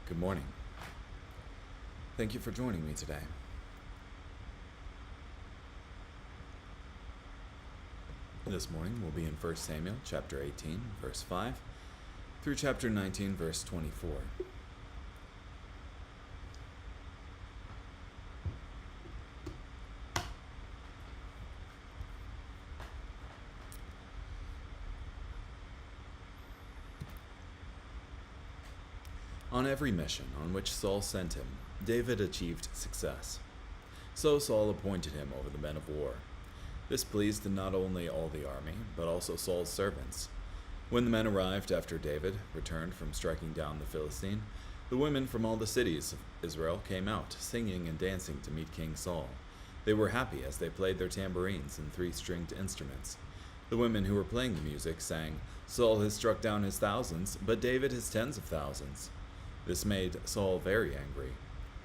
Good morning. Thank you for joining me today. This morning we'll be in 1 Samuel chapter 18, verse 5, through chapter 19, verse 24. On every mission on which Saul sent him, David achieved success. So Saul appointed him over the men of war. This pleased not only all the army, but also Saul's servants. When the men arrived after David returned from striking down the Philistine, the women from all the cities of Israel came out, singing and dancing to meet King Saul. They were happy as they played their tambourines and three-stringed instruments. The women who were playing the music sang, "Saul has struck down his thousands, but David his tens of thousands." This made Saul very angry.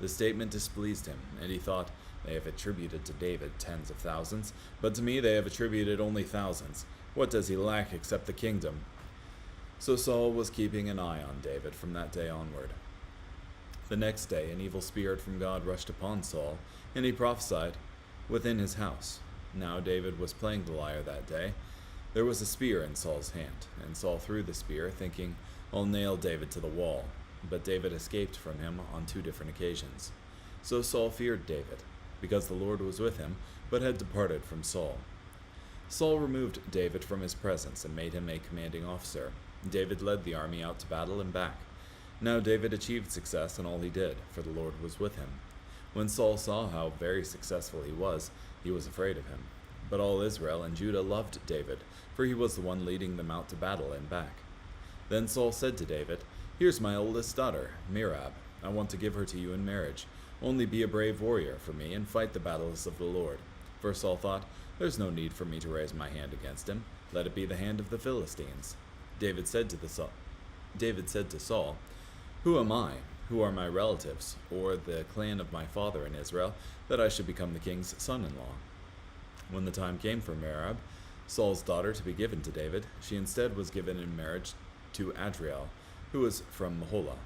The statement displeased him, and he thought, "They have attributed to David tens of thousands, but to me they have attributed only thousands. What does he lack except the kingdom?" So Saul was keeping an eye on David from that day onward. The next day an evil spirit from God rushed upon Saul, and he prophesied within his house. Now David was playing the lyre that day. There was a spear in Saul's hand, and Saul threw the spear, thinking, "I'll nail David to the wall." But David escaped from him on 2 different occasions. So Saul feared David, because the Lord was with him, but had departed from Saul. Saul removed David from his presence and made him a commanding officer. David led the army out to battle and back. Now David achieved success in all he did, for the Lord was with him. When Saul saw how very successful he was afraid of him. But all Israel and Judah loved David, for he was the one leading them out to battle and back. Then Saul said to David, "Here's my oldest daughter, Merab. I want to give her to you in marriage. Only be a brave warrior for me and fight the battles of the Lord." For Saul thought, "There's no need for me to raise my hand against him. Let it be the hand of the Philistines." David said to Saul, "Who am I? Who are my relatives, or the clan of my father in Israel, that I should become the king's son-in-law?" When the time came for Merab, Saul's daughter, to be given to David, she instead was given in marriage to Adriel, who was from Mahola.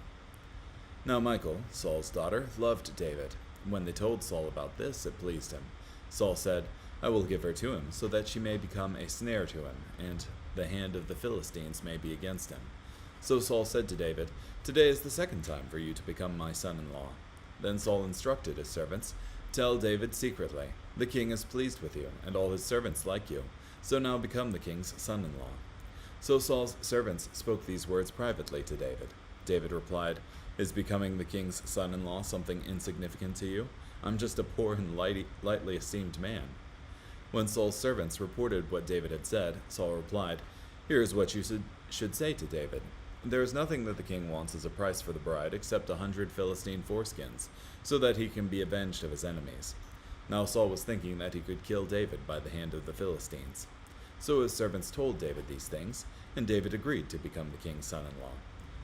Now Michal, Saul's daughter, loved David. When they told Saul about this, it pleased him. Saul said, "I will give her to him, so that she may become a snare to him, and the hand of the Philistines may be against him." So Saul said to David, "Today is the second time for you to become my son-in-law." Then Saul instructed his servants, "Tell David secretly, the king is pleased with you, and all his servants like you, so now become the king's son-in-law." So Saul's servants spoke these words privately to David. David replied, "Is becoming the king's son-in-law something insignificant to you? I'm just a poor and lightly esteemed man." When Saul's servants reported what David had said, Saul replied, "Here is what you should say to David. There is nothing that the king wants as a price for the bride except 100 Philistine foreskins, so that he can be avenged of his enemies." Now Saul was thinking that he could kill David by the hand of the Philistines. So his servants told David these things, and David agreed to become the king's son-in-law.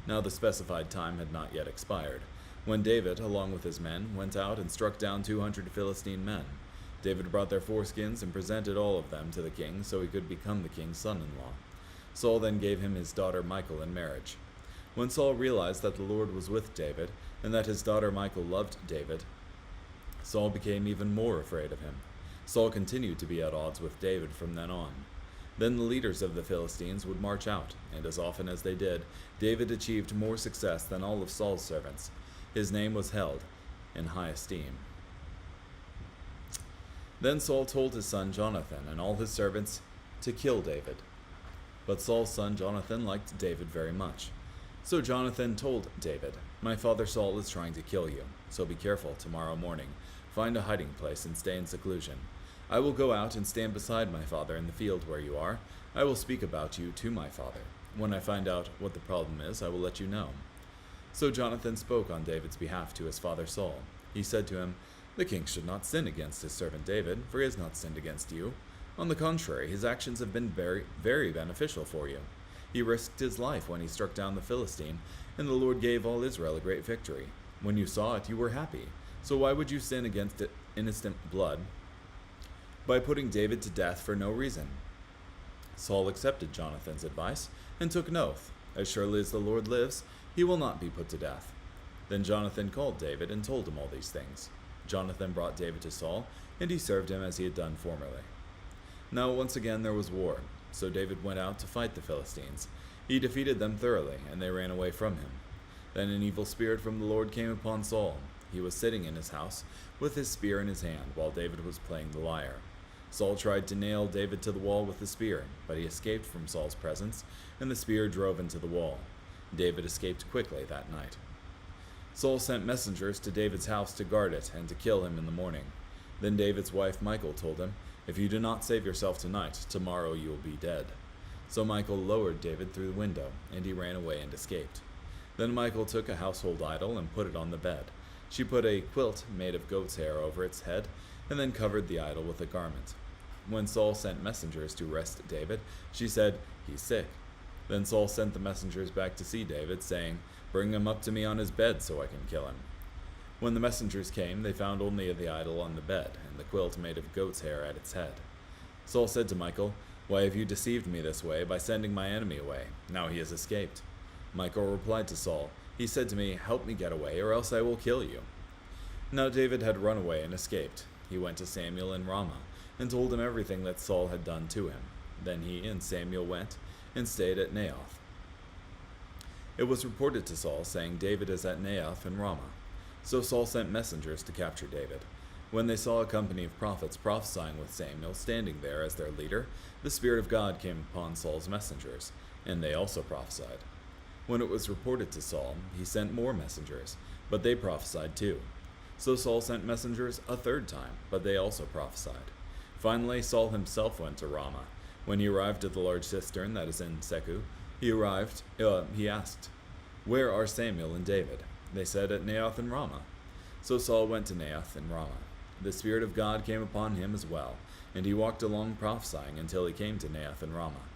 Now the specified time had not yet expired, when David, along with his men, went out and struck down 200 Philistine men. David brought their foreskins and presented all of them to the king, so he could become the king's son-in-law. Saul then gave him his daughter Michal in marriage. When Saul realized that the Lord was with David, and that his daughter Michal loved David, Saul became even more afraid of him. Saul continued to be at odds with David from then on. Then the leaders of the Philistines would march out, and as often as they did, David achieved more success than all of Saul's servants. His name was held in high esteem. Then Saul told his son Jonathan and all his servants to kill David. But Saul's son Jonathan liked David very much. So Jonathan told David, "My father Saul is trying to kill you, so be careful tomorrow morning. Find a hiding place and stay in seclusion. I will go out and stand beside my father in the field where you are. I will speak about you to my father. When I find out what the problem is, I will let you know." So Jonathan spoke on David's behalf to his father Saul. He said to him, "The king should not sin against his servant David, for he has not sinned against you. On the contrary, his actions have been very, very beneficial for you. He risked his life when he struck down the Philistine, and the Lord gave all Israel a great victory. When you saw it, you were happy. So why would you sin against innocent blood by putting David to death for no reason?" Saul accepted Jonathan's advice and took an oath. "As surely as the Lord lives, he will not be put to death." Then Jonathan called David and told him all these things. Jonathan brought David to Saul, and he served him as he had done formerly. Now once again there was war, so David went out to fight the Philistines. He defeated them thoroughly, and they ran away from him. Then an evil spirit from the Lord came upon Saul. He was sitting in his house, with his spear in his hand, while David was playing the lyre. Saul tried to nail David to the wall with the spear, but he escaped from Saul's presence, and the spear drove into the wall. David escaped quickly that night. Saul sent messengers to David's house to guard it and to kill him in the morning. Then David's wife Michal told him, "If you do not save yourself tonight, tomorrow you will be dead." So Michal lowered David through the window, and he ran away and escaped. Then Michal took a household idol and put it on the bed. She put a quilt made of goat's hair over its head, and then covered the idol with a garment. When Saul sent messengers to arrest David, she said, "He's sick." Then Saul sent the messengers back to see David, saying, "Bring him up to me on his bed so I can kill him." When the messengers came, they found only the idol on the bed, and the quilt made of goat's hair at its head. Saul said to Michal, "Why have you deceived me this way by sending my enemy away? Now he has escaped." Michal replied to Saul, "He said to me, 'Help me get away, or else I will kill you.'" Now David had run away and escaped. He went to Samuel in Ramah, and told him everything that Saul had done to him. Then he and Samuel went and stayed at Naioth. It was reported to Saul, saying, "David is at Naioth in Ramah." So Saul sent messengers to capture David. When they saw a company of prophets prophesying with Samuel standing there as their leader, the Spirit of God came upon Saul's messengers, and they also prophesied. When it was reported to Saul, he sent more messengers, but they prophesied too. So Saul sent messengers a third time, but they also prophesied. Finally, Saul himself went to Ramah. When he arrived at the large cistern that is in Seku, he asked, "Where are Samuel and David?" They said, "At Naioth in Ramah." So Saul went to Naioth in Ramah. The Spirit of God came upon him as well, and he walked along prophesying until he came to Naioth in Ramah.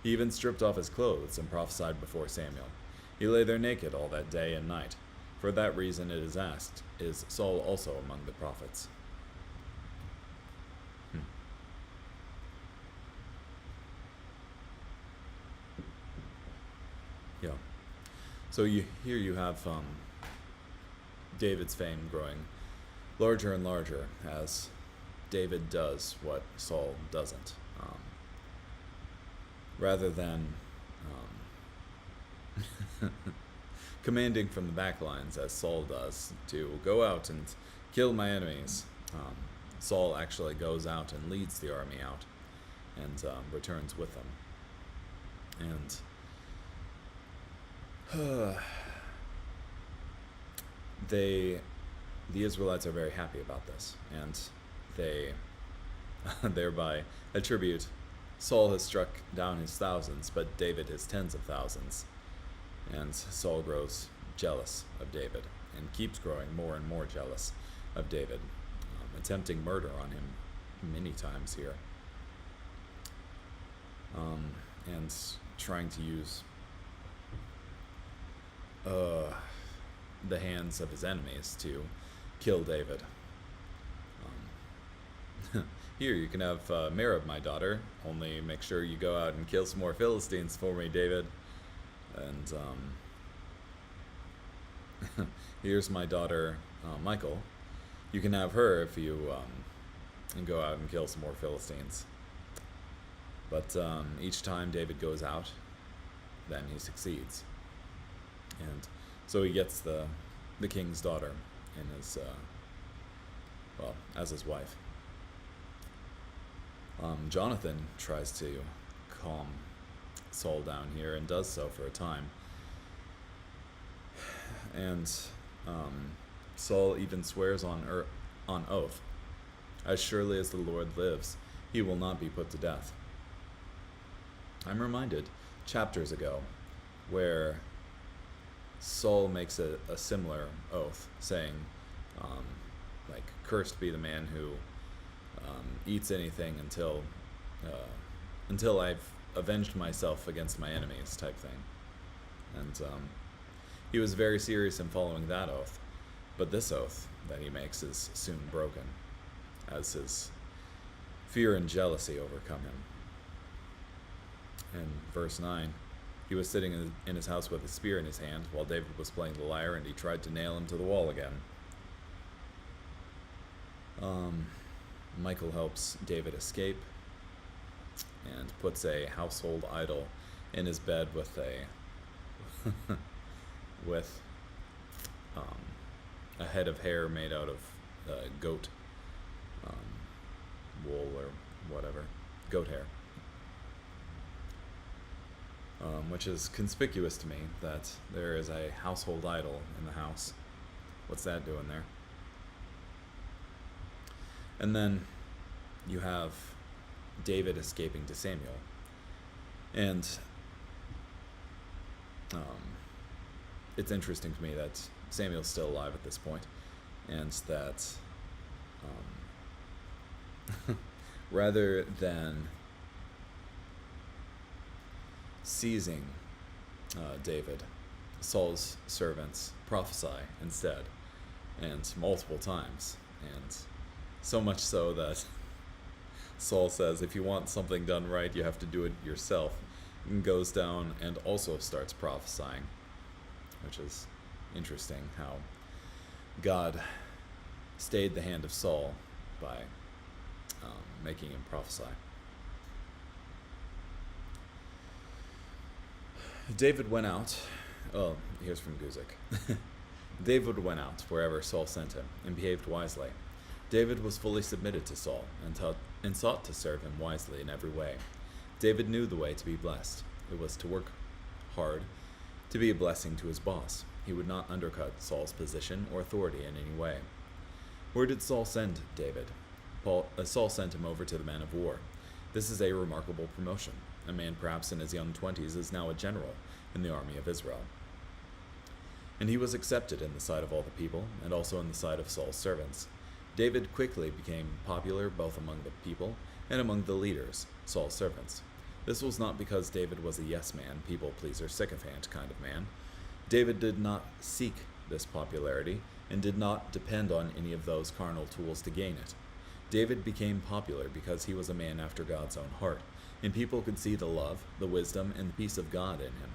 He even stripped off his clothes and prophesied before Samuel. He lay there naked all that day and night. For that reason it is asked, "Is Saul also among the prophets?" Yeah. So here you have David's fame growing larger and larger as David does what Saul doesn't. Rather than commanding from the back lines, as Saul does, to go out and kill my enemies, Saul actually goes out and leads the army out and returns with them. And the Israelites are very happy about this, and they thereby attribute Saul has struck down his thousands, but David his tens of thousands. And Saul grows jealous of David and keeps growing more and more jealous of David, attempting murder on him many times here, and trying to use the hands of his enemies to kill David. Here, you can have Merab, my daughter, only make sure you go out and kill some more Philistines for me, David. And here's my daughter, Michal. You can have her if you and go out and kill some more Philistines. But each time David goes out, then he succeeds. And so he gets the king's daughter in his, as his wife. Jonathan tries to calm Saul down here and does so for a time. And Saul even swears on oath, "As surely as the Lord lives, he will not be put to death." I'm reminded chapters ago where Saul makes a similar oath, saying, "Cursed be the man who eats anything until I've avenged myself against my enemies," type thing. And he was very serious in following that oath. But this oath that he makes is soon broken, as his fear and jealousy overcome him. In verse 9, He was sitting in his house with a spear in his hand while David was playing the lyre, and he tried to nail him to the wall again. Michal helps David escape and puts a household idol in his bed with a head of hair made out of goat wool or whatever, goat hair. Which is conspicuous to me that there is a household idol in the house. What's that doing there? And then you have David escaping to Samuel. And it's interesting to me that Samuel's still alive at this point, and that rather than seizing David, Saul's servants prophesy instead, and multiple times, and so much so that Saul says, if you want something done right, you have to do it yourself, and goes down and also starts prophesying, which is interesting how God stayed the hand of Saul by making him prophesy. David went out. Oh, here's from Guzik. David went out wherever Saul sent him and behaved wisely. David was fully submitted to Saul and sought to serve him wisely in every way. David knew the way to be blessed. It was to work hard, to be a blessing to his boss. He would not undercut Saul's position or authority in any way. Where did Saul send David? Saul sent him over to the man of war. This is a remarkable promotion. A man perhaps in his young 20s is now a general in the army of Israel. And he was accepted in the sight of all the people, and also in the sight of Saul's servants. David quickly became popular both among the people and among the leaders, Saul's servants. This was not because David was a yes-man, people-pleaser, sycophant kind of man. David did not seek this popularity and did not depend on any of those carnal tools to gain it. David became popular because he was a man after God's own heart, and people could see the love, the wisdom, and the peace of God in him.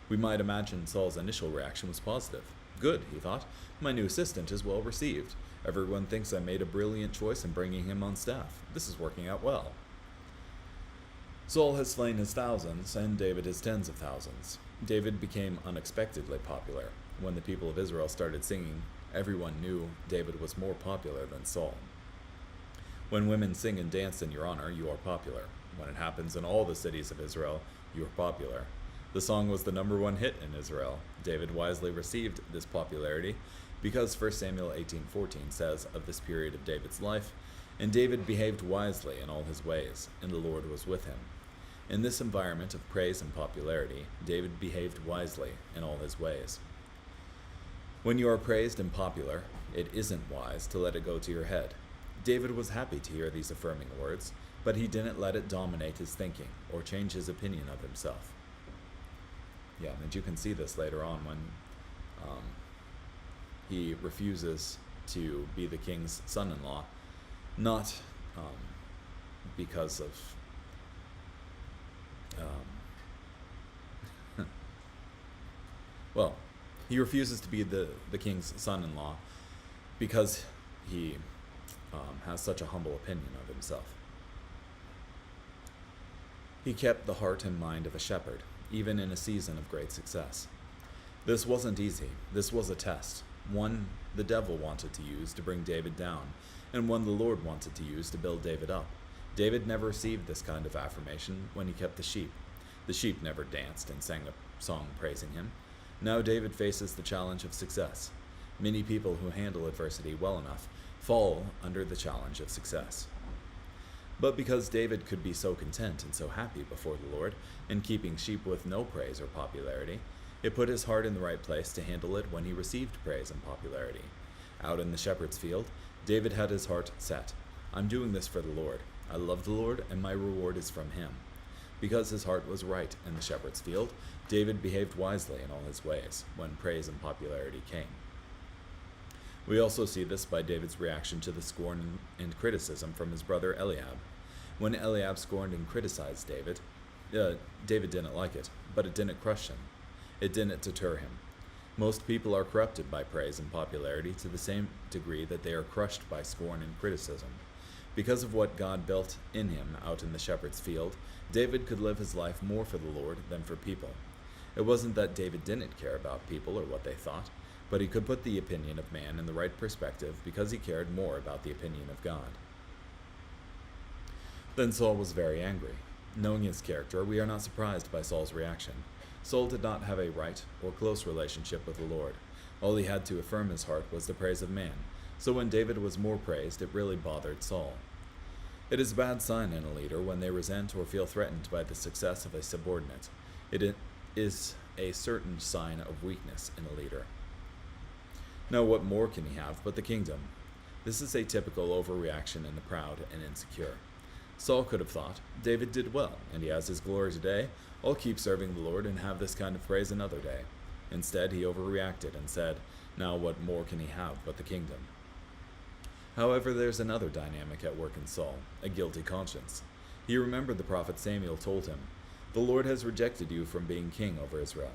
We might imagine Saul's initial reaction was positive. Good, he thought. My new assistant is well received. Everyone thinks I made a brilliant choice in bringing him on staff. This is working out well. Saul has slain his thousands, and David his tens of thousands. David became unexpectedly popular. When the people of Israel started singing, everyone knew David was more popular than Saul. When women sing and dance in your honor, you are popular. When it happens in all the cities of Israel, you are popular. The song was the #1 hit in Israel. David wisely received this popularity because 1 Samuel 18:14 says of this period of David's life, "And David behaved wisely in all his ways, and the Lord was with him." In this environment of praise and popularity, David behaved wisely in all his ways. When you are praised and popular, it isn't wise to let it go to your head. David was happy to hear these affirming words, but he didn't let it dominate his thinking or change his opinion of himself. Yeah, and you can see this later on when he refuses to be the king's son-in-law, not because of well, he refuses to be the king's son-in-law because he has such a humble opinion of himself. He kept the heart and mind of a shepherd, even in a season of great success. This wasn't easy. This was a test, one the devil wanted to use to bring David down, and one the Lord wanted to use to build David up. David never received this kind of affirmation when he kept the sheep. The sheep never danced and sang a song praising him. Now David faces the challenge of success. Many people who handle adversity well enough fall under the challenge of success. But because David could be so content and so happy before the Lord in keeping sheep with no praise or popularity, it put his heart in the right place to handle it when he received praise and popularity. Out in the shepherd's field, David had his heart set. I'm doing this for the Lord. I love the Lord, and my reward is from him. Because his heart was right in the shepherd's field, David behaved wisely in all his ways when praise and popularity came. We also see this by David's reaction to the scorn and criticism from his brother Eliab. When Eliab scorned and criticized David, David didn't like it, but it didn't crush him. It didn't deter him. Most people are corrupted by praise and popularity to the same degree that they are crushed by scorn and criticism. Because of what God built in him out in the shepherd's field, David could live his life more for the Lord than for people. It wasn't that David didn't care about people or what they thought, but he could put the opinion of man in the right perspective because he cared more about the opinion of God. Then Saul was very angry. Knowing his character, we are not surprised by Saul's reaction. Saul did not have a right or close relationship with the Lord. All he had to affirm his heart was the praise of man. So when David was more praised, it really bothered Saul. It is a bad sign in a leader when they resent or feel threatened by the success of a subordinate. It is a certain sign of weakness in a leader. Now, what more can he have but the kingdom? This is a typical overreaction in the proud and insecure. Saul could have thought, David did well, and he has his glory today. I'll keep serving the Lord and have this kind of praise another day. Instead, he overreacted and said, now what more can he have but the kingdom? However, there's another dynamic at work in Saul, a guilty conscience. He remembered the prophet Samuel told him, the Lord has rejected you from being king over Israel.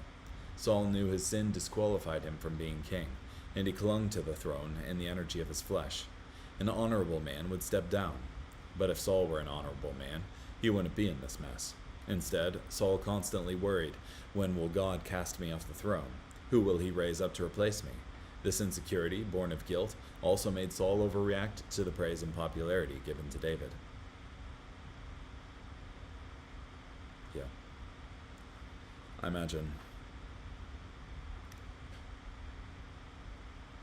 Saul knew his sin disqualified him from being king, and he clung to the throne in the energy of his flesh. An honorable man would step down. But if Saul were an honorable man, he wouldn't be in this mess. Instead, Saul constantly worried, when will God cast me off the throne? Who will he raise up to replace me? This insecurity, born of guilt, also made Saul overreact to the praise and popularity given to David. Yeah. I imagine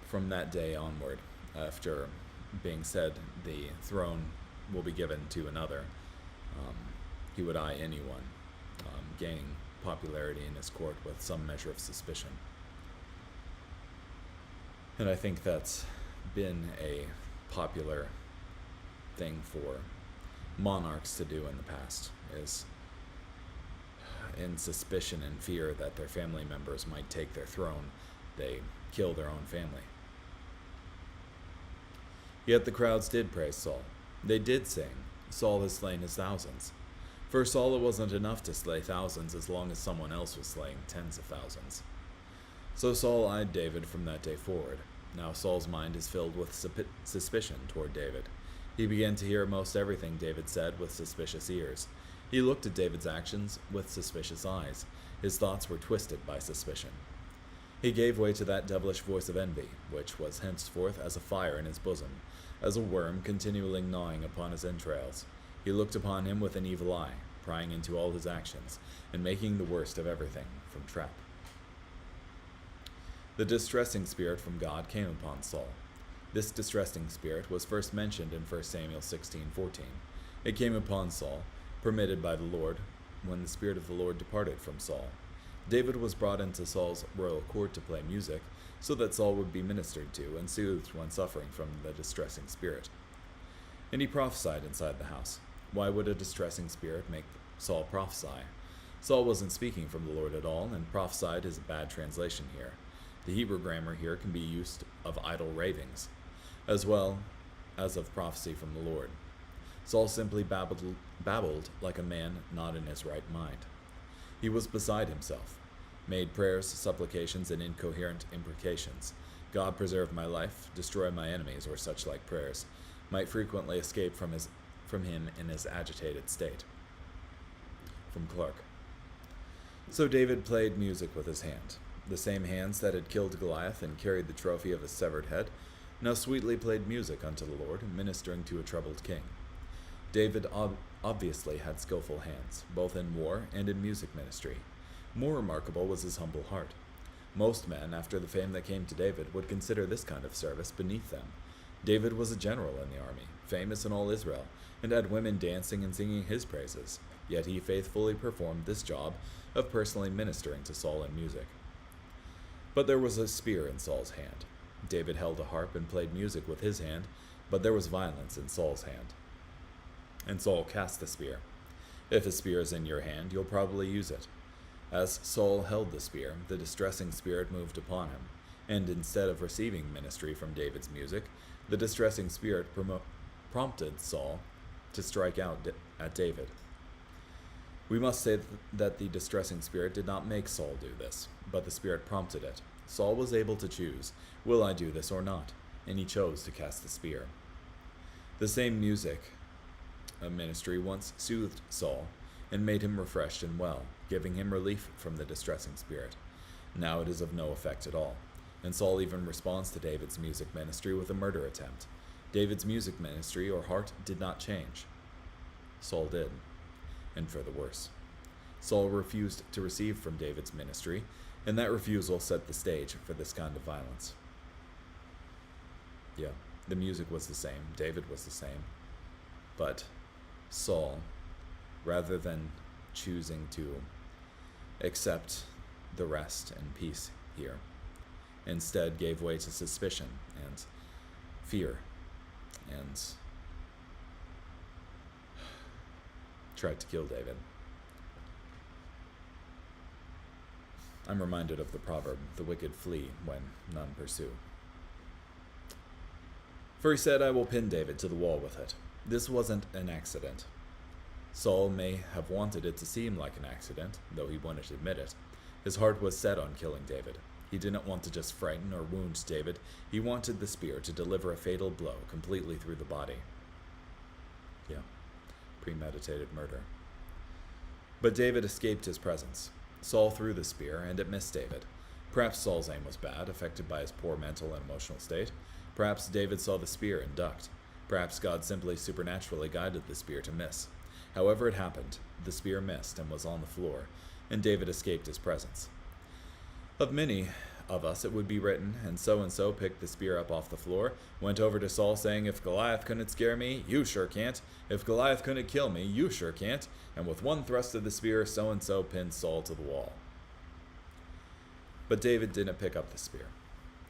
from that day onward, after being said the throne will be given to another, he would eye anyone gaining popularity in his court with some measure of suspicion. And I think that's been a popular thing for monarchs to do in the past, is in suspicion and fear that their family members might take their throne, they kill their own family. Yet the crowds did praise Saul. They did sing, Saul has slain his thousands. For Saul, it wasn't enough to slay thousands as long as someone else was slaying tens of thousands. So Saul eyed David from that day forward. Now Saul's mind is filled with suspicion toward David. He began to hear most everything David said with suspicious ears. He looked at David's actions with suspicious eyes. His thoughts were twisted by suspicion. He gave way to that devilish voice of envy, which was henceforth as a fire in his bosom, as a worm continually gnawing upon his entrails. He looked upon him with an evil eye, prying into all his actions, and making the worst of everything from trap. The distressing spirit from God came upon Saul. This distressing spirit was first mentioned in 1 Samuel 16:14. It came upon Saul, permitted by the Lord, when the Spirit of the Lord departed from Saul. David was brought into Saul's royal court to play music, so that Saul would be ministered to and soothed when suffering from the distressing spirit. And he prophesied inside the house. Why would a distressing spirit make Saul prophesy? Saul wasn't speaking from the Lord at all, and prophesied is a bad translation here. The Hebrew grammar here can be used of idle ravings, as well as of prophecy from the Lord. Saul simply babbled like a man not in his right mind. He was beside himself, made prayers, supplications, and incoherent imprecations. God preserve my life, destroy my enemies, or such like prayers, might frequently escape from him in his agitated state. From Clark. So David played music with his hand. The same hands that had killed Goliath and carried the trophy of his severed head now sweetly played music unto the Lord, ministering to a troubled king. David obviously had skillful hands, both in war and in music ministry. More remarkable was his humble heart. Most men, after the fame that came to David, would consider this kind of service beneath them. David was a general in the army, famous in all Israel, and had women dancing and singing his praises, yet he faithfully performed this job of personally ministering to Saul in music. But there was a spear in Saul's hand. David held a harp and played music with his hand, but there was violence in Saul's hand. And Saul cast the spear. If a spear is in your hand, you'll probably use it. As Saul held the spear, the distressing spirit moved upon him, and instead of receiving ministry from David's music, the distressing spirit prompted Saul to strike out at David. We must say that the distressing spirit did not make Saul do this, but the spirit prompted it. Saul was able to choose, will I do this or not? And he chose to cast the spear. The same music ministry once soothed Saul and made him refreshed and well, giving him relief from the distressing spirit. Now it is of no effect at all, and Saul even responds to David's music ministry with a murder attempt. David's music ministry or heart did not change. Saul did, and for the worse. Saul refused to receive from David's ministry, and that refusal set the stage for this kind of violence. Yeah, the music was the same, David was the same, but Saul, rather than choosing to accept the rest and peace here, instead gave way to suspicion and fear and tried to kill David. I'm reminded of the proverb, the wicked flee when none pursue. For he said, I will pin David to the wall with it. This wasn't an accident. Saul may have wanted it to seem like an accident, though he wouldn't admit it. His heart was set on killing David. He didn't want to just frighten or wound David. He wanted the spear to deliver a fatal blow completely through the body. Yeah, premeditated murder. But David escaped his presence. Saul threw the spear, and it missed David. Perhaps Saul's aim was bad, affected by his poor mental and emotional state. Perhaps David saw the spear and ducked. Perhaps God simply supernaturally guided the spear to miss. However it happened, the spear missed and was on the floor, and David escaped his presence. Of many of us it would be written, and so picked the spear up off the floor, went over to Saul saying, if Goliath couldn't scare me, you sure can't. If Goliath couldn't kill me, you sure can't. And with one thrust of the spear, so pinned Saul to the wall. But David didn't pick up the spear.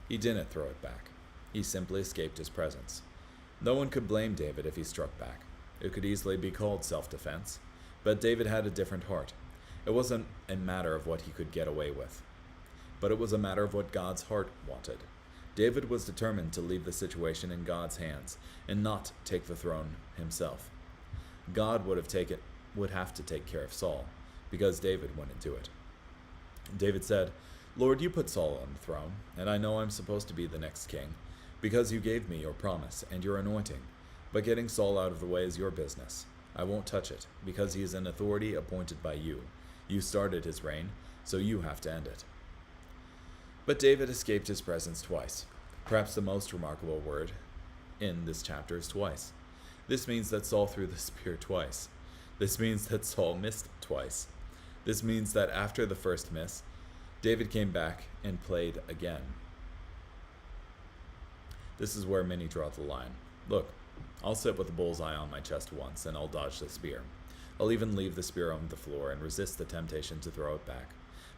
He didn't throw it back. He simply escaped his presence. No one could blame David if he struck back. It could easily be called self-defense. But David had a different heart. It wasn't a matter of what he could get away with, but it was a matter of what God's heart wanted. David was determined to leave the situation in God's hands and not take the throne himself. God would have to take care of Saul, because David wouldn't do it. David said, Lord, you put Saul on the throne, and I know I'm supposed to be the next king, because you gave me your promise and your anointing. But getting Saul out of the way is your business. I won't touch it, because he is an authority appointed by you. You started his reign, so you have to end it. But David escaped his presence twice. Perhaps the most remarkable word in this chapter is twice. This means that Saul threw the spear twice. This means that Saul missed twice. This means that after the first miss, David came back and played again. This is where many draw the line. Look, I'll sit with a bullseye on my chest once, and I'll dodge the spear. I'll even leave the spear on the floor and resist the temptation to throw it back.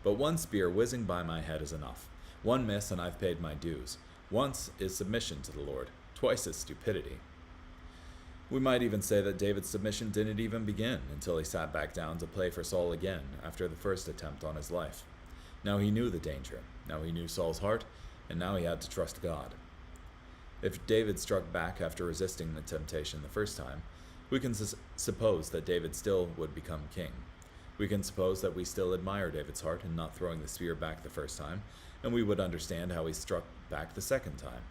But one spear whizzing by my head is enough. One miss and I've paid my dues. Once is submission to the Lord. Twice is stupidity. We might even say that David's submission didn't even begin until he sat back down to play for Saul again after the first attempt on his life. Now he knew the danger. Now he knew Saul's heart, and now he had to trust God. If David struck back after resisting the temptation the first time, we can suppose that David still would become king. We can suppose that we still admire David's heart in not throwing the spear back the first time, and we would understand how he struck back the second time.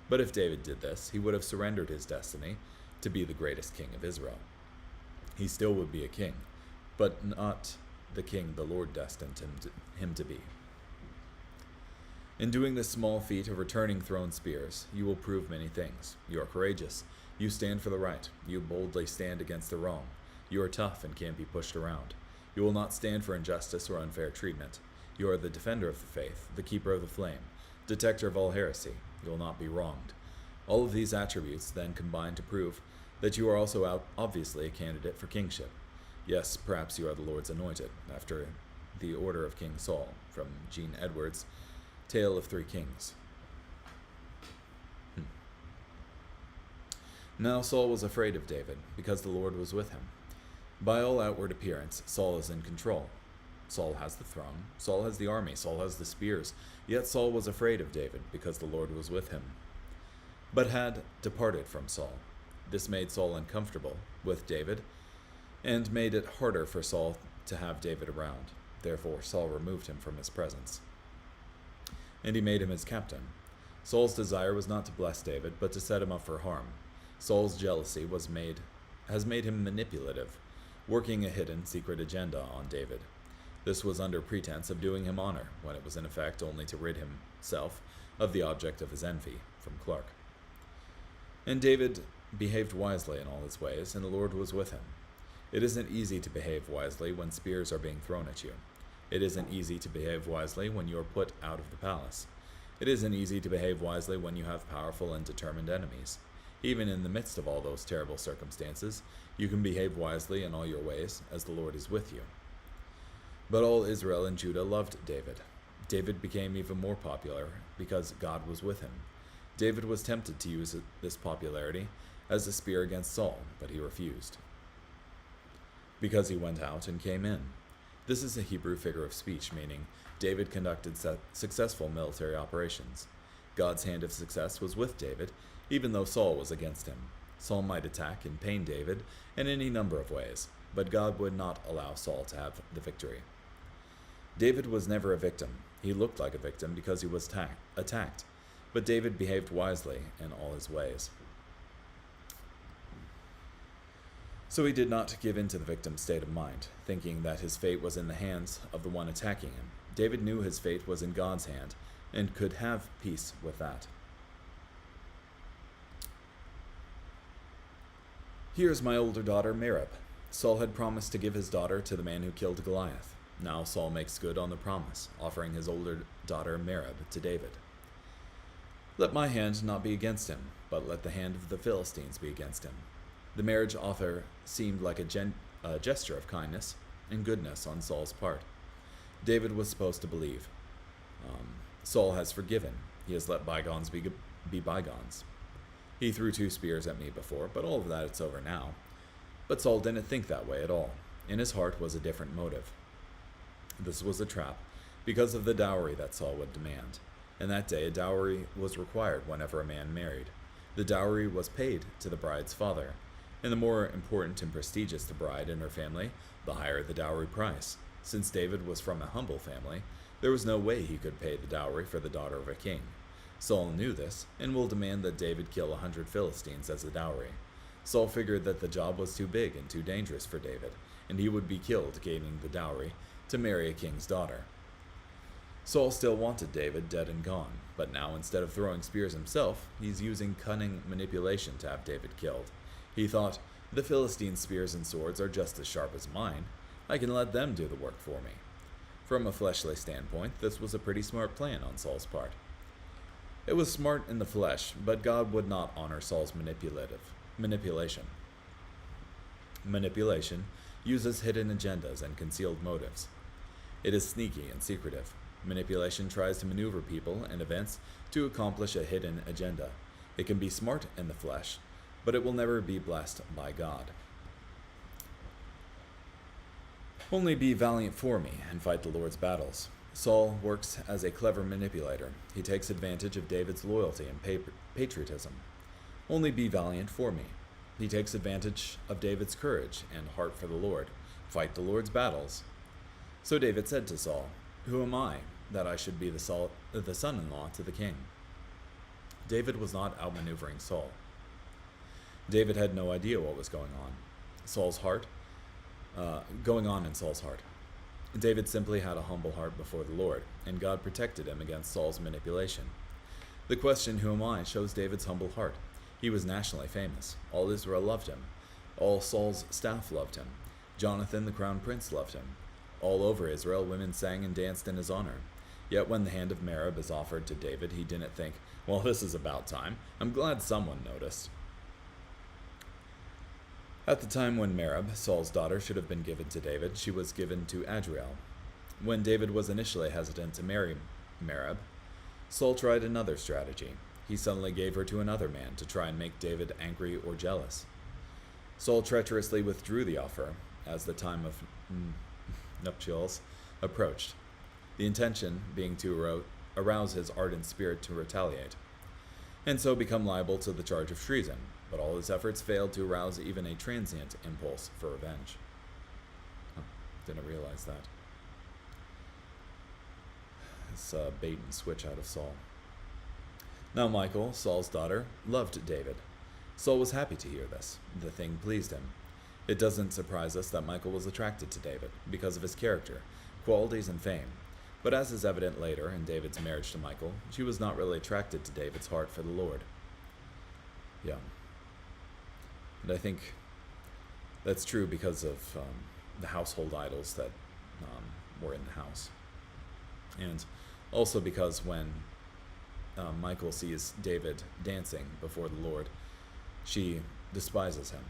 But if David did this, he would have surrendered his destiny to be the greatest king of Israel. He still would be a king, but not the king the Lord destined him to be. In doing this small feat of returning thrown spears, you will prove many things. You are courageous. You stand for the right. You boldly stand against the wrong. You are tough and can't be pushed around. You will not stand for injustice or unfair treatment. You are the defender of the faith, the keeper of the flame, detector of all heresy. You will not be wronged. All of these attributes then combine to prove that you are also obviously a candidate for kingship. Yes, perhaps you are the Lord's anointed, after the order of King Saul, from Gene Edwards' Tale of Three Kings. Now Saul was afraid of David, because the Lord was with him. By all outward appearance, Saul is in control. Saul has the throne, Saul has the army, Saul has the spears, yet Saul was afraid of David, because the Lord was with him, but had departed from Saul. This made Saul uncomfortable with David, and made it harder for Saul to have David around. Therefore Saul removed him from his presence, and he made him his captain. Saul's desire was not to bless David, but to set him up for harm. Saul's jealousy has made him manipulative, working a hidden, secret agenda on David. This was under pretense of doing him honor, when it was in effect only to rid himself of the object of his envy, from Clark. And David behaved wisely in all his ways, and the Lord was with him. It isn't easy to behave wisely when spears are being thrown at you. It isn't easy to behave wisely when you are put out of the palace. It isn't easy to behave wisely when you have powerful and determined enemies. Even in the midst of all those terrible circumstances, you can behave wisely in all your ways, as the Lord is with you. But all Israel and Judah loved David. David became even more popular because God was with him. David was tempted to use this popularity as a spear against Saul, but he refused, because he went out and came in. This is a Hebrew figure of speech, meaning David conducted successful military operations. God's hand of success was with David, even though Saul was against him. Saul might attack and pain David in any number of ways, but God would not allow Saul to have the victory. David was never a victim. He looked like a victim because he was attacked, but David behaved wisely in all his ways. So he did not give in to the victim's state of mind, thinking that his fate was in the hands of the one attacking him. David knew his fate was in God's hand and could have peace with that. Here is my older daughter, Merab. Saul had promised to give his daughter to the man who killed Goliath. Now Saul makes good on the promise, offering his older daughter Merab to David. Let my hand not be against him, but let the hand of the Philistines be against him. The marriage offer seemed like a gesture of kindness and goodness on Saul's part. David was supposed to believe. Saul has forgiven. He has let bygones be bygones. He threw 2 spears at me before, but all of that it's over now. But Saul didn't think that way at all. In his heart was a different motive. This was a trap, because of the dowry that Saul would demand. In that day, a dowry was required whenever a man married. The dowry was paid to the bride's father, and the more important and prestigious the bride and her family, the higher the dowry price. Since David was from a humble family, there was no way he could pay the dowry for the daughter of a king. Saul knew this, and will demand that David kill 100 Philistines as the dowry. Saul figured that the job was too big and too dangerous for David, and he would be killed gaining the dowry to marry a king's daughter. Saul still wanted David dead and gone, but now instead of throwing spears himself, he's using cunning manipulation to have David killed. He thought, the Philistines' spears and swords are just as sharp as mine. I can let them do the work for me. From a fleshly standpoint, this was a pretty smart plan on Saul's part. It was smart in the flesh, but God would not honor Saul's manipulation. Manipulation uses hidden agendas and concealed motives. It is sneaky and secretive. Manipulation tries to maneuver people and events to accomplish a hidden agenda. It can be smart in the flesh, but it will never be blessed by God. Only be valiant for me and fight the Lord's battles. Saul works as a clever manipulator. He takes advantage of David's loyalty and patriotism. Only be valiant for me. He takes advantage of David's courage and heart for the Lord. Fight the Lord's battles. So David said to Saul, Who am I, that I should be the son-in-law to the king? David was not outmaneuvering Saul. David had no idea what was going on in Saul's heart. David simply had a humble heart before the Lord, and God protected him against Saul's manipulation. The question, Who am I, shows David's humble heart. He was nationally famous. All Israel loved him. All Saul's staff loved him. Jonathan, the crown prince, loved him. All over Israel, women sang and danced in his honor. Yet when the hand of Merab is offered to David, he didn't think, well, this is about time. I'm glad someone noticed. At the time when Merab, Saul's daughter, should have been given to David, she was given to Adriel. When David was initially hesitant to marry Merab, Saul tried another strategy. He suddenly gave her to another man to try and make David angry or jealous. Saul treacherously withdrew the offer as the time of nuptials approached, the intention being to arouse his ardent spirit to retaliate, and so become liable to the charge of treason, but all his efforts failed to arouse even a transient impulse for revenge. Didn't realize that. It's bait and switch out of Saul. Now Michal, Saul's daughter, loved David. Saul was happy to hear this. The thing pleased him. It doesn't surprise us that Michal was attracted to David because of his character, qualities, and fame. But as is evident later in David's marriage to Michal, she was not really attracted to David's heart for the Lord. Yeah. And I think that's true because of the household idols that were in the house. And also because when Michal sees David dancing before the Lord, she despises him.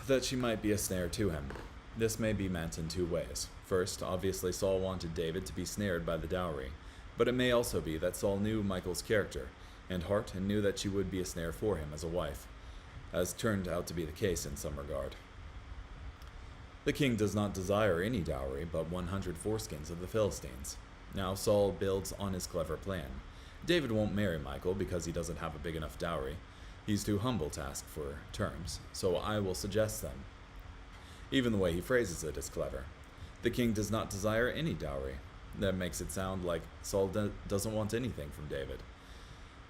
That she might be a snare to him. This may be meant in two ways. First, obviously Saul wanted David to be snared by the dowry, but it may also be that Saul knew Michal's character and heart and knew that she would be a snare for him as a wife, as turned out to be the case in some regard. The king does not desire any dowry but 100 foreskins of the Philistines. Now Saul builds on his clever plan. David won't marry Michal because he doesn't have a big enough dowry. He's too humble to ask for terms, so I will suggest them. Even the way he phrases it is clever. The king does not desire any dowry. That makes it sound like Saul doesn't want anything from David.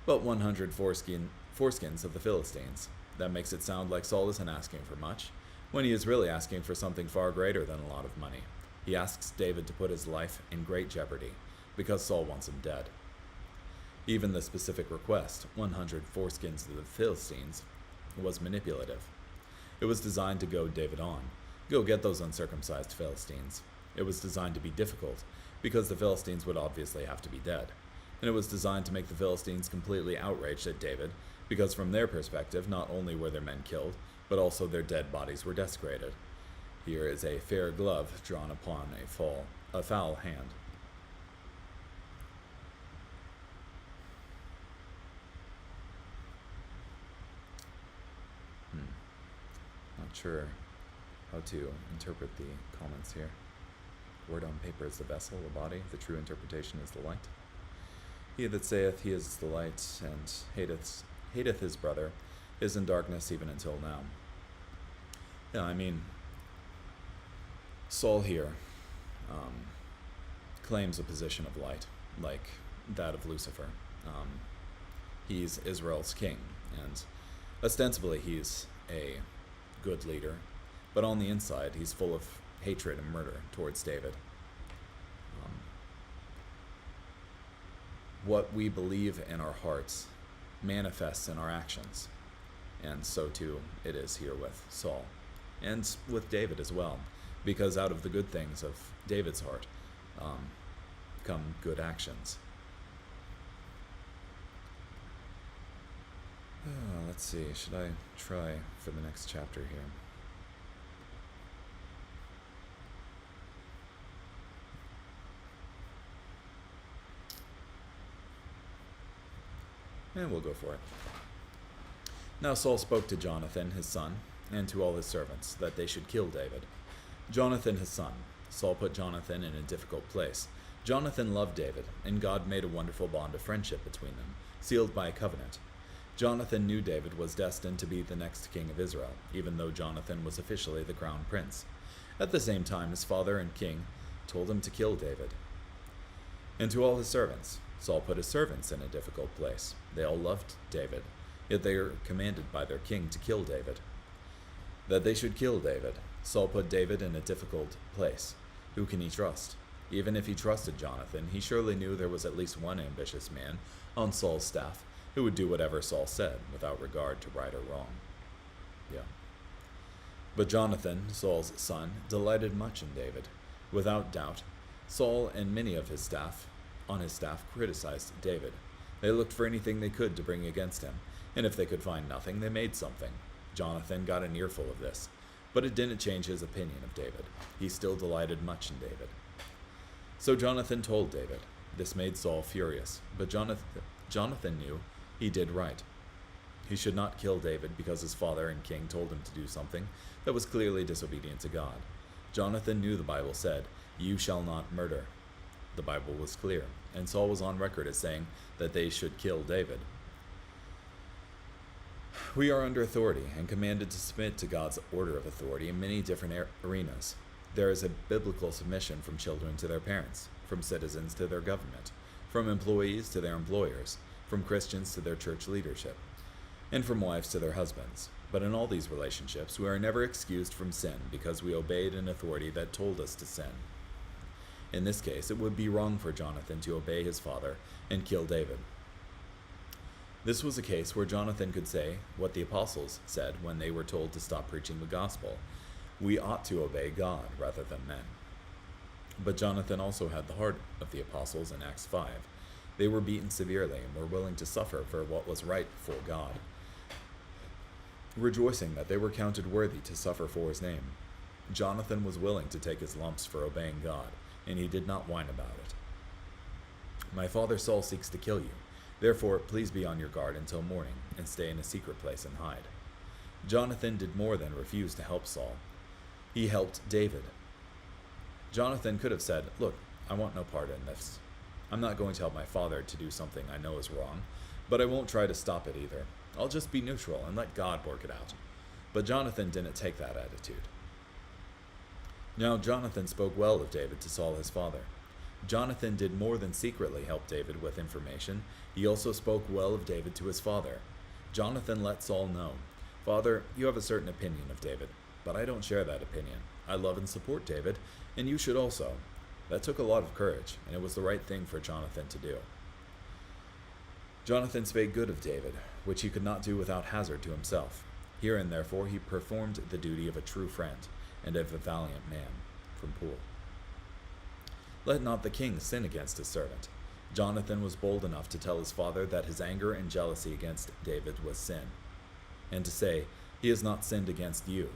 But 100 foreskins of the Philistines. That makes it sound like Saul isn't asking for much, when he is really asking for something far greater than a lot of money. He asks David to put his life in great jeopardy, because Saul wants him dead. Even the specific request, 100 foreskins of the Philistines, was manipulative. It was designed to goad David on. Go get those uncircumcised Philistines. It was designed to be difficult, because the Philistines would obviously have to be dead. And it was designed to make the Philistines completely outraged at David, because from their perspective, not only were their men killed, but also their dead bodies were desecrated. Here is a fair glove drawn upon a foul hand. Not sure how to interpret the comments here. Word on paper is the vessel, the body. The true interpretation is the light. He that saith he is the light, and hateth his brother, is in darkness even until now. Yeah, I mean, Saul here claims a position of light, like that of Lucifer. He's Israel's king, and ostensibly he's a good leader, but on the inside he's full of hatred and murder towards David. What we believe in our hearts manifests in our actions, and so too it is here with Saul, and with David as well, because out of the good things of David's heart come good actions. Let's see, should I try for the next chapter here? And we'll go for it. Now Saul spoke to Jonathan, his son, and to all his servants, that they should kill David. Jonathan, his son. Saul put Jonathan in a difficult place. Jonathan loved David, and God made a wonderful bond of friendship between them, sealed by a covenant. Jonathan knew David was destined to be the next king of Israel, even though Jonathan was officially the crown prince. At the same time, his father and king told him to kill David. And to all his servants, Saul put his servants in a difficult place. They all loved David, yet they were commanded by their king to kill David. That they should kill David. Saul put David in a difficult place. Who can he trust? Even if he trusted Jonathan, he surely knew there was at least one ambitious man on Saul's staff who would do whatever Saul said without regard to right or wrong. Yeah. But Jonathan, Saul's son, delighted much in David. Without doubt, Saul and many of his staff criticized David. They looked for anything they could to bring against him, and if they could find nothing, they made something. Jonathan got an earful of this, but it didn't change his opinion of David. He still delighted much in David. So Jonathan told David. This made Saul furious, but Jonathan knew he did right. He should not kill David because his father and king told him to do something that was clearly disobedient to God. Jonathan knew the Bible said, "You shall not murder." The Bible was clear, and Saul was on record as saying that they should kill David. We are under authority and commanded to submit to God's order of authority in many different arenas. There is a biblical submission from children to their parents, from citizens to their government, from employees to their employers, from Christians to their church leadership, and from wives to their husbands. But in all these relationships, we are never excused from sin because we obeyed an authority that told us to sin. In this case, it would be wrong for Jonathan to obey his father and kill David. This was a case where Jonathan could say what the apostles said when they were told to stop preaching the gospel. We ought to obey God rather than men. But Jonathan also had the heart of the apostles in Acts 5. They were beaten severely and were willing to suffer for what was right before God, rejoicing that they were counted worthy to suffer for his name. Jonathan was willing to take his lumps for obeying God, and he did not whine about it. My father Saul seeks to kill you. Therefore, please be on your guard until morning, and stay in a secret place and hide. Jonathan did more than refuse to help Saul. He helped David. Jonathan could have said, "Look, I want no part in this. I'm not going to help my father to do something I know is wrong, but I won't try to stop it either. I'll just be neutral and let God work it out." But Jonathan didn't take that attitude. Now Jonathan spoke well of David to Saul his father. Jonathan did more than secretly help David with information. He also spoke well of David to his father. Jonathan let Saul know, "Father, you have a certain opinion of David, but I don't share that opinion. I love and support David, and you should also." That took a lot of courage, and it was the right thing for Jonathan to do. Jonathan spake good of David, which he could not do without hazard to himself. Herein, therefore, he performed the duty of a true friend, and of a valiant man. From Poole. Let not the king sin against his servant. Jonathan was bold enough to tell his father that his anger and jealousy against David was sin, and to say, "He has not sinned against you."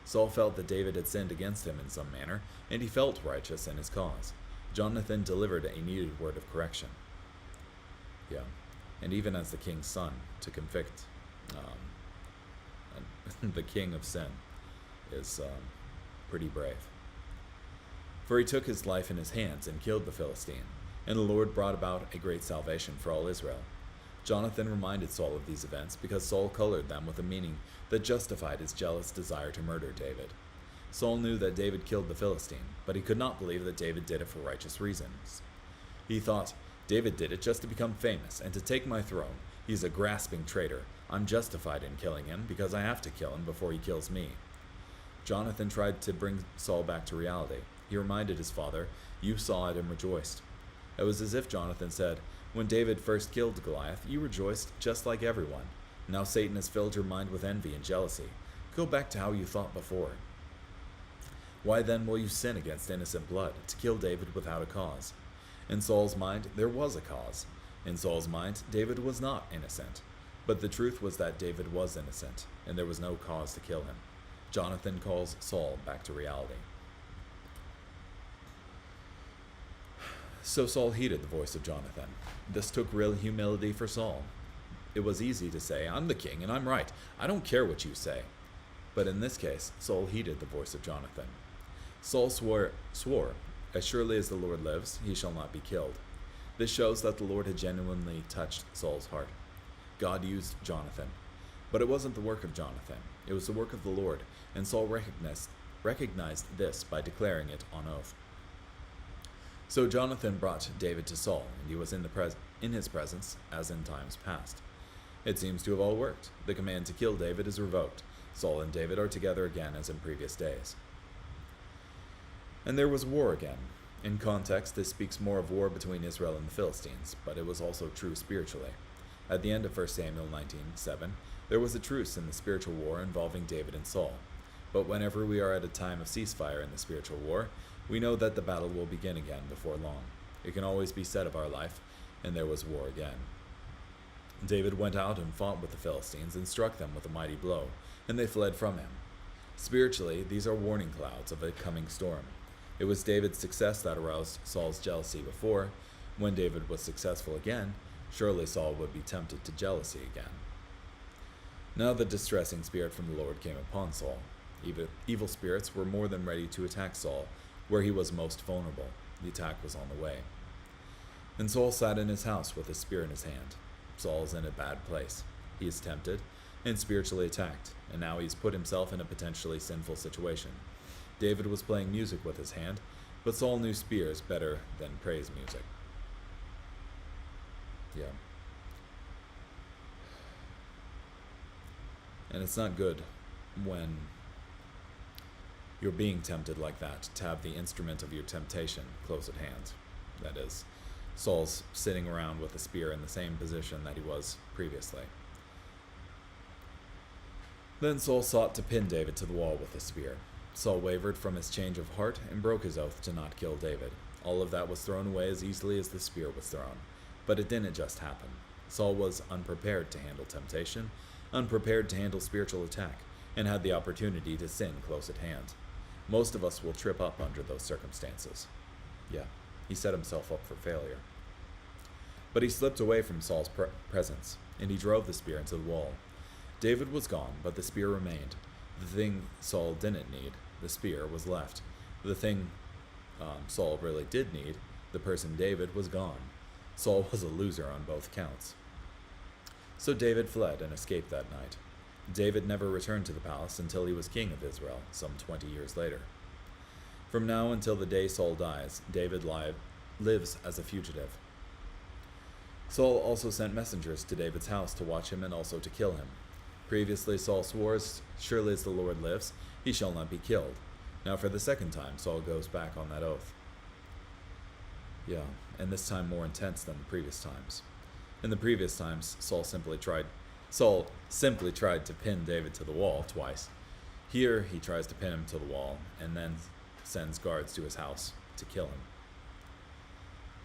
Saul felt that David had sinned against him in some manner, and he felt righteous in his cause. Jonathan delivered a needed word of correction. And even as the king's son, to convict the king of sin is pretty brave. For he took his life in his hands and killed the Philistine, and the Lord brought about a great salvation for all Israel. Jonathan reminded Saul of these events because Saul colored them with a meaning that justified his jealous desire to murder David. Saul knew that David killed the Philistine, but he could not believe that David did it for righteous reasons. He thought, "David did it just to become famous and to take my throne. He's a grasping traitor. I'm justified in killing him because I have to kill him before he kills me." Jonathan tried to bring Saul back to reality. He reminded his father, "You saw it and rejoiced." It was as if Jonathan said, "When David first killed Goliath, you rejoiced just like everyone. Now Satan has filled your mind with envy and jealousy. Go back to how you thought before. Why then will you sin against innocent blood, to kill David without a cause?" In Saul's mind, there was a cause. In Saul's mind, David was not innocent. But the truth was that David was innocent, and there was no cause to kill him. Jonathan calls Saul back to reality. So Saul heeded the voice of Jonathan. This took real humility for Saul. It was easy to say, "I'm the king and I'm right. I don't care what you say." But in this case, Saul heeded the voice of Jonathan. Saul swore, "As surely as the Lord lives, he shall not be killed." This shows that the Lord had genuinely touched Saul's heart. God used Jonathan. But it wasn't the work of Jonathan. It was the work of the Lord, and Saul recognized this by declaring it on oath. So Jonathan brought David to Saul, and he was in his presence, as in times past. It seems to have all worked. The command to kill David is revoked. Saul and David are together again as in previous days. And there was war again. In context, this speaks more of war between Israel and the Philistines, but it was also true spiritually. At the end of 1 Samuel 19:7, there was a truce in the spiritual war involving David and Saul. But whenever we are at a time of ceasefire in the spiritual war, we know that the battle will begin again before long. It can always be said of our life, and there was war again. David went out and fought with the Philistines and struck them with a mighty blow, and they fled from him. Spiritually, these are warning clouds of a coming storm. It was David's success that aroused Saul's jealousy before. When David was successful again, surely Saul would be tempted to jealousy again. Now the distressing spirit from the Lord came upon Saul. Evil spirits were more than ready to attack Saul, where he was most vulnerable. The attack was on the way. And Saul sat in his house with his spear in his hand. Saul is in a bad place. He is tempted, and spiritually attacked, and now he's put himself in a potentially sinful situation. David was playing music with his hand, but Saul knew spears better than praise music. Yeah. And it's not good when you're being tempted like that to have the instrument of your temptation close at hand. That is, Saul's sitting around with a spear in the same position that he was previously. Then Saul sought to pin David to the wall with a spear. Saul wavered from his change of heart and broke his oath to not kill David. All of that was thrown away as easily as the spear was thrown. But it didn't just happen. Saul was unprepared to handle temptation, unprepared to handle spiritual attack, and had the opportunity to sin close at hand. Most of us will trip up under those circumstances. Yeah, he set himself up for failure. But he slipped away from Saul's presence, and he drove the spear into the wall. David was gone, but the spear remained. The thing Saul didn't need, the spear, was left. The thing Saul really did need, the person David, was gone. Saul was a loser on both counts. So David fled and escaped that night. David never returned to the palace until he was king of Israel, some 20 years later. From now until the day Saul dies, David lives as a fugitive. Saul also sent messengers to David's house to watch him and also to kill him. Previously Saul swore, "As surely as the Lord lives, he shall not be killed." Now for the second time, Saul goes back on that oath. Yeah, and this time more intense than the previous times. In the previous times, Saul simply tried to pin David to the wall twice. Here, he tries to pin him to the wall, and then sends guards to his house to kill him.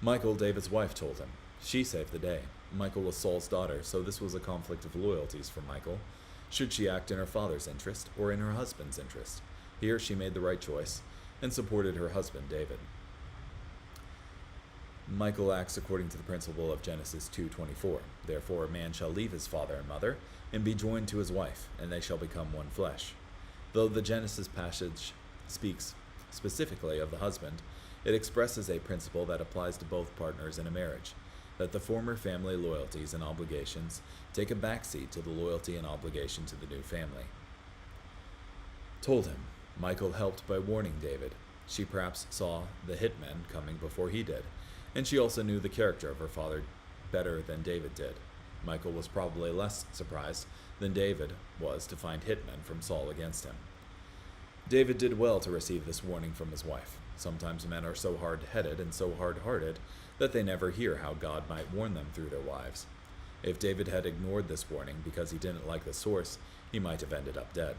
Michal, David's wife, told him. She saved the day. Michal was Saul's daughter, so this was a conflict of loyalties for Michal. Should she act in her father's interest or in her husband's interest? Here she made the right choice and supported her husband, David. Michal acts according to the principle of Genesis 2:24. Therefore a man shall leave his father and mother and be joined to his wife, and they shall become one flesh. Though the Genesis passage speaks specifically of the husband, it expresses a principle that applies to both partners in a marriage, that the former family loyalties and obligations take a backseat to the loyalty and obligation to the new family. Told him, Michal helped by warning David. She perhaps saw the hitmen coming before he did, and she also knew the character of her father better than David did. Michal was probably less surprised than David was to find hitmen from Saul against him. David did well to receive this warning from his wife. Sometimes men are so hard-headed and so hard-hearted that they never hear how God might warn them through their wives. If David had ignored this warning because he didn't like the source, he might have ended up dead.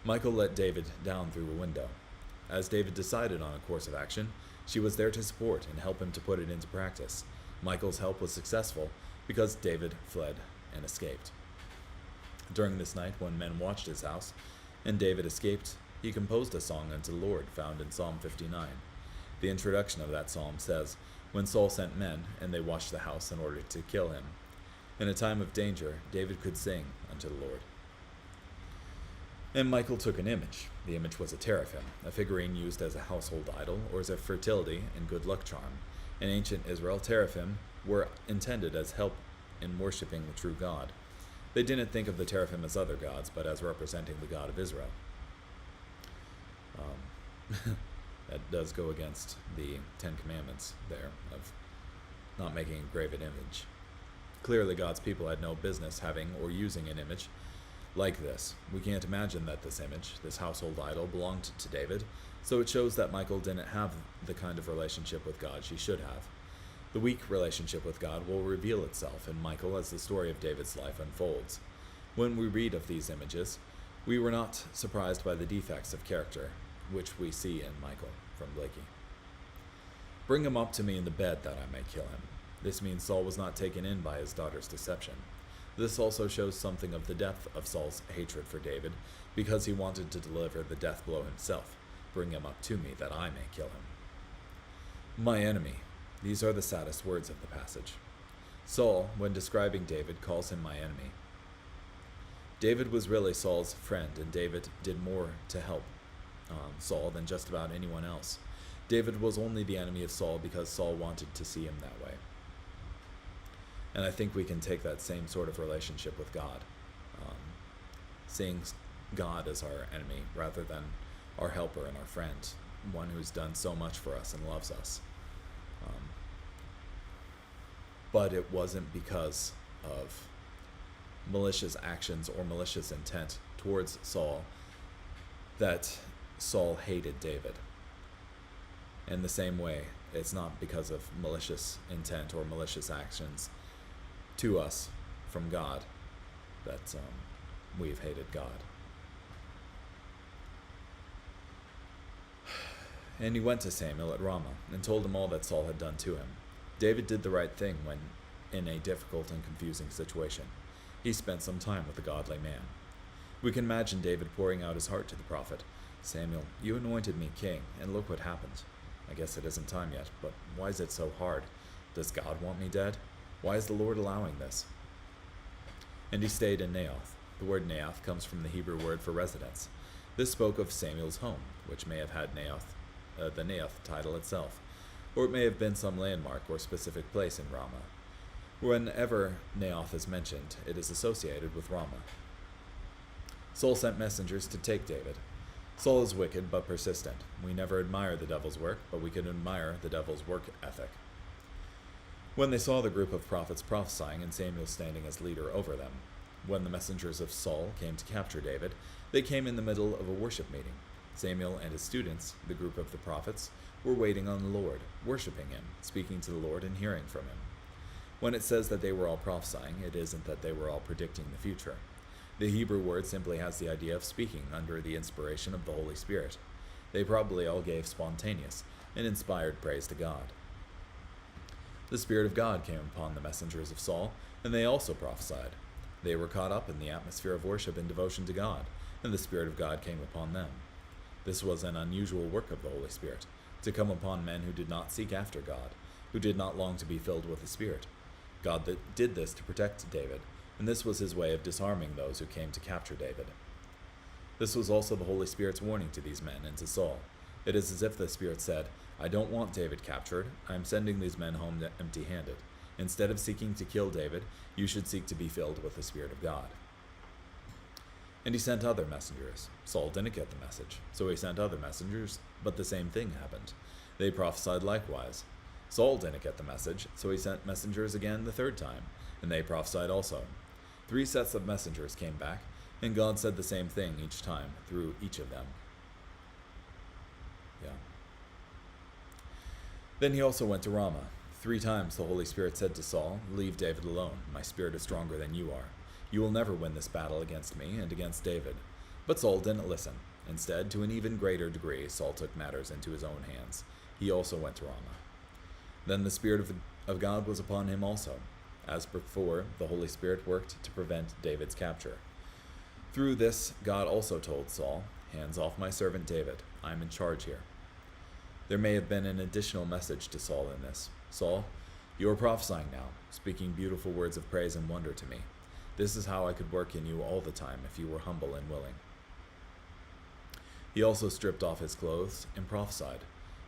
Michal let David down through a window. As David decided on a course of action, she was there to support and help him to put it into practice. Michal's help was successful because David fled and escaped. During this night, when men watched his house and David escaped, he composed a song unto the Lord found in Psalm 59. The introduction of that psalm says, "When Saul sent men, and they watched the house in order to kill him. In a time of danger, David could sing unto the Lord." And Michal took an image. The image was a teraphim, a figurine used as a household idol or as a fertility and good luck charm. In ancient Israel, teraphim were intended as help in worshiping the true God. They didn't think of the teraphim as other gods, but as representing the God of Israel. That does go against the 10 Commandments there of not making a graven image. Clearly, God's people had no business having or using an image like this. We can't imagine that this image, this household idol, belonged to David, so it shows that Michal didn't have the kind of relationship with God she should have. The weak relationship with God will reveal itself in Michal as the story of David's life unfolds. When we read of these images, we were not surprised by the defects of character which we see in Michal, from Blakey. "Bring him up to me in the bed that I may kill him." This means Saul was not taken in by his daughter's deception. This also shows something of the depth of Saul's hatred for David, because he wanted to deliver the death blow himself. "Bring him up to me that I may kill him." My enemy. These are the saddest words of the passage. Saul, when describing David, calls him my enemy. David was really Saul's friend, and David did more to help Saul than just about anyone else. David was only the enemy of Saul because Saul wanted to see him that way. And I think we can take that same sort of relationship with God, seeing God as our enemy rather than our helper and our friend, one who's done so much for us and loves us. But it wasn't because of malicious actions or malicious intent towards Saul that Saul hated David. In the same way, it's not because of malicious intent or malicious actions to us from God that we've hated God. And he went to Samuel at Ramah and told him all that Saul had done to him. David did the right thing when in a difficult and confusing situation. He spent some time with a godly man. We can imagine David pouring out his heart to the prophet. Samuel, you anointed me king, and look what happened. I guess it isn't time yet, but why is it so hard? Does God want me dead? Why is the Lord allowing this? And he stayed in Naioth. The word Naioth comes from the Hebrew word for residence. This spoke of Samuel's home, which may have had the Naioth title itself, or it may have been some landmark or specific place in Ramah. Whenever Naioth is mentioned, it is associated with Ramah. Saul sent messengers to take David. Saul is wicked but persistent. We never admire the devil's work, but we can admire the devil's work ethic. When they saw the group of prophets prophesying and Samuel standing as leader over them, when the messengers of Saul came to capture David, they came in the middle of a worship meeting. Samuel and his students, the group of the prophets, were waiting on the Lord, worshiping him, speaking to the Lord and hearing from him. When it says that they were all prophesying, it isn't that they were all predicting the future. The Hebrew word simply has the idea of speaking under the inspiration of the Holy Spirit. They probably all gave spontaneous and inspired praise to God. The Spirit of God came upon the messengers of Saul, and they also prophesied. They were caught up in the atmosphere of worship and devotion to God, and the Spirit of God came upon them. This was an unusual work of the Holy Spirit, to come upon men who did not seek after God, who did not long to be filled with the Spirit. God did this to protect David, and this was his way of disarming those who came to capture David. This was also the Holy Spirit's warning to these men and to Saul. It is as if the Spirit said, I don't want David captured. I am sending these men home empty-handed. Instead of seeking to kill David, you should seek to be filled with the Spirit of God. And he sent other messengers. Saul didn't get the message, so he sent other messengers, but the same thing happened. They prophesied likewise. Saul didn't get the message, so he sent messengers again the third time, and they prophesied also. 3 sets of messengers came back, and God said the same thing each time through each of them. Then he also went to Ramah. 3 times the Holy Spirit said to Saul, Leave David alone. My spirit is stronger than you are. You will never win this battle against me and against David. But Saul didn't listen. Instead, to an even greater degree, Saul took matters into his own hands. He also went to Ramah. Then the Spirit of God was upon him also. As before, the Holy Spirit worked to prevent David's capture. Through this, God also told Saul, Hands off my servant David. I am in charge here. There may have been an additional message to Saul in this. Saul, you are prophesying now, speaking beautiful words of praise and wonder to me. This is how I could work in you all the time if you were humble and willing. He also stripped off his clothes and prophesied.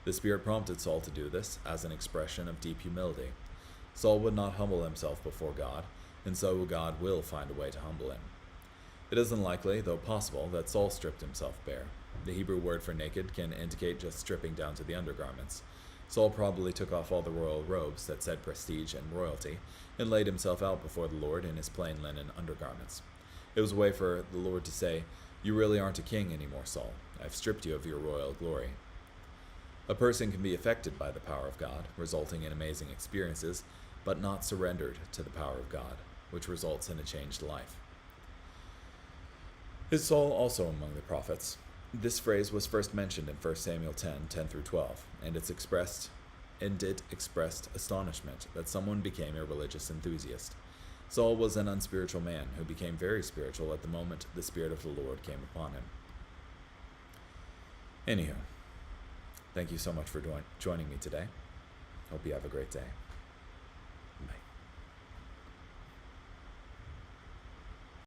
The Spirit prompted Saul to do this as an expression of deep humility. Saul would not humble himself before God, and so God will find a way to humble him. It is unlikely, though possible, that Saul stripped himself bare. The Hebrew word for naked can indicate just stripping down to the undergarments. Saul probably took off all the royal robes that said prestige and royalty, and laid himself out before the Lord in his plain linen undergarments. It was a way for the Lord to say, You really aren't a king anymore, Saul. I've stripped you of your royal glory. A person can be affected by the power of God, resulting in amazing experiences, but not surrendered to the power of God, which results in a changed life. Is Saul also among the prophets? This phrase was first mentioned in 1 Samuel 10:10-12, and it expressed astonishment that someone became a religious enthusiast. Saul was an unspiritual man who became very spiritual at the moment the Spirit of the Lord came upon him. Anywho, thank you so much for joining me today. Hope you have a great day.